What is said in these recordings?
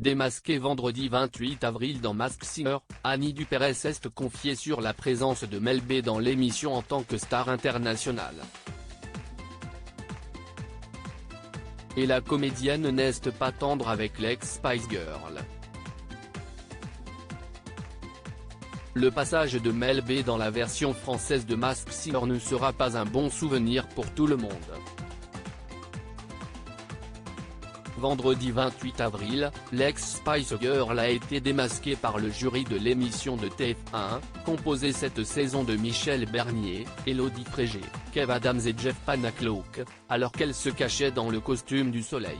Démasquée vendredi 28 avril dans Masked Singer, Annie Dupérez s'est confiée sur la présence de Mel B dans l'émission en tant que star internationale. Et la comédienne n'est pas tendre avec l'ex-Spice Girl. Le passage de Mel B dans la version française de Masked Singer ne sera pas un bon souvenir pour tout le monde. Vendredi 28 avril, l'ex-Spice Girl a été démasquée par le jury de l'émission de TF1, composé cette saison de Michel Bernier, Élodie Frégé, Kev Adams et Jeff Panacloak, alors qu'elle se cachait dans le costume du soleil.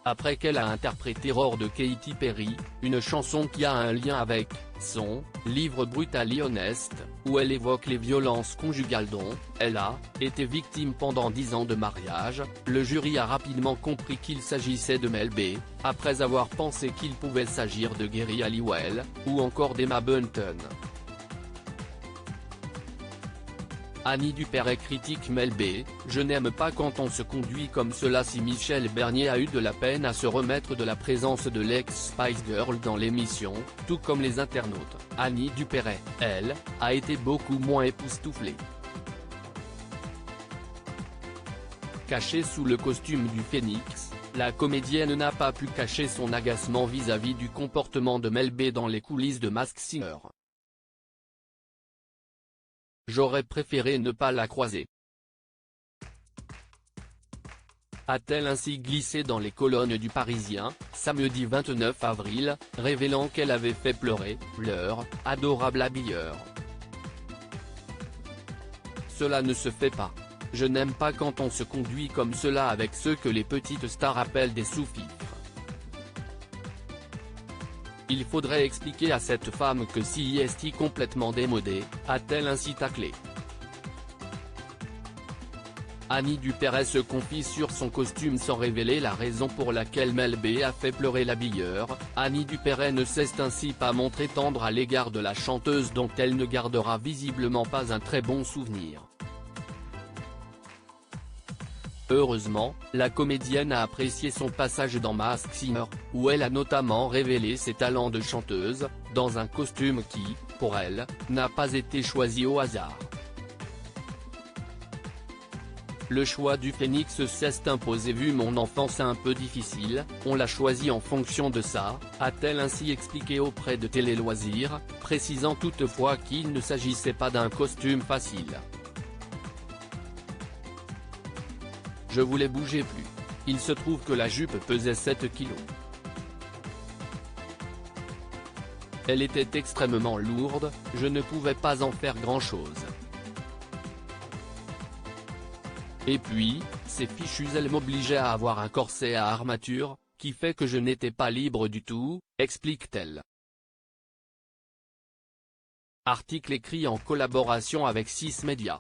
Après qu'elle a interprété Roar de Katy Perry, une chanson qui a un lien avec son livre Brutally Honest, où elle évoque les violences conjugales dont elle a été victime pendant 10 ans de mariage, le jury a rapidement compris qu'il s'agissait de Mel B, après avoir pensé qu'il pouvait s'agir de Geri Halliwell, ou encore d'Emma Bunton. Annie Dupérez critique Mel B, « Je n'aime pas quand on se conduit comme cela ». Si Michel Bernier a eu de la peine à se remettre de la présence de l'ex-Spice Girl dans l'émission, tout comme les internautes, Annie Dupérez, elle, a été beaucoup moins époustouflée. Cachée sous le costume du phénix, la comédienne n'a pas pu cacher son agacement vis-à-vis du comportement de Mel B dans les coulisses de Masked Singer. J'aurais préféré ne pas la croiser, a-t-elle ainsi glissé dans les colonnes du Parisien, samedi 29 avril, révélant qu'elle avait fait pleurer leur adorable habilleur. Cela ne se fait pas. Je n'aime pas quand on se conduit comme cela avec ceux que les petites stars appellent des sous-fifres. Il faudrait expliquer à cette femme que si est complètement démodée, a-t-elle ainsi taclé. Annie Dupérez se confie sur son costume sans révéler la raison pour laquelle Mel B a fait pleurer l'habilleur. Annie Dupérez ne s'est ainsi pas montrée tendre à l'égard de la chanteuse dont elle ne gardera visiblement pas un très bon souvenir. Heureusement, la comédienne a apprécié son passage dans Masked Singer, où elle a notamment révélé ses talents de chanteuse, dans un costume qui, pour elle, n'a pas été choisi au hasard. Le choix du phénix s'est imposé vu mon enfance un peu difficile, on l'a choisi en fonction de ça, a-t-elle ainsi expliqué auprès de Télé Loisirs, précisant toutefois qu'il ne s'agissait pas d'un costume facile. Je voulais bouger plus. Il se trouve que la jupe pesait 7 kilos. Elle était extrêmement lourde, je ne pouvais pas en faire grand-chose. Et puis, ces fichues elles m'obligeaient à avoir un corset à armature, qui fait que je n'étais pas libre du tout, explique-t-elle. Article écrit en collaboration avec 6 médias.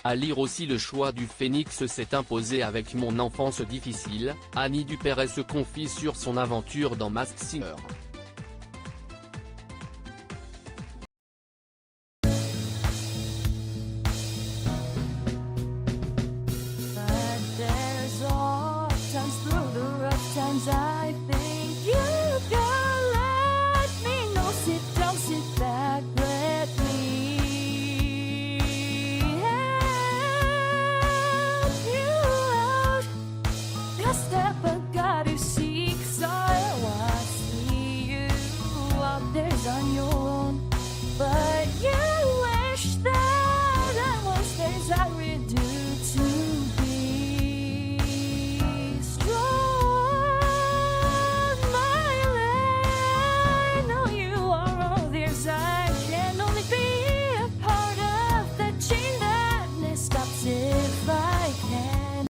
À lire aussi le choix du phénix s'est imposé avec mon enfance difficile, Annie Dupérez se confie sur son aventure dans Masked Singer.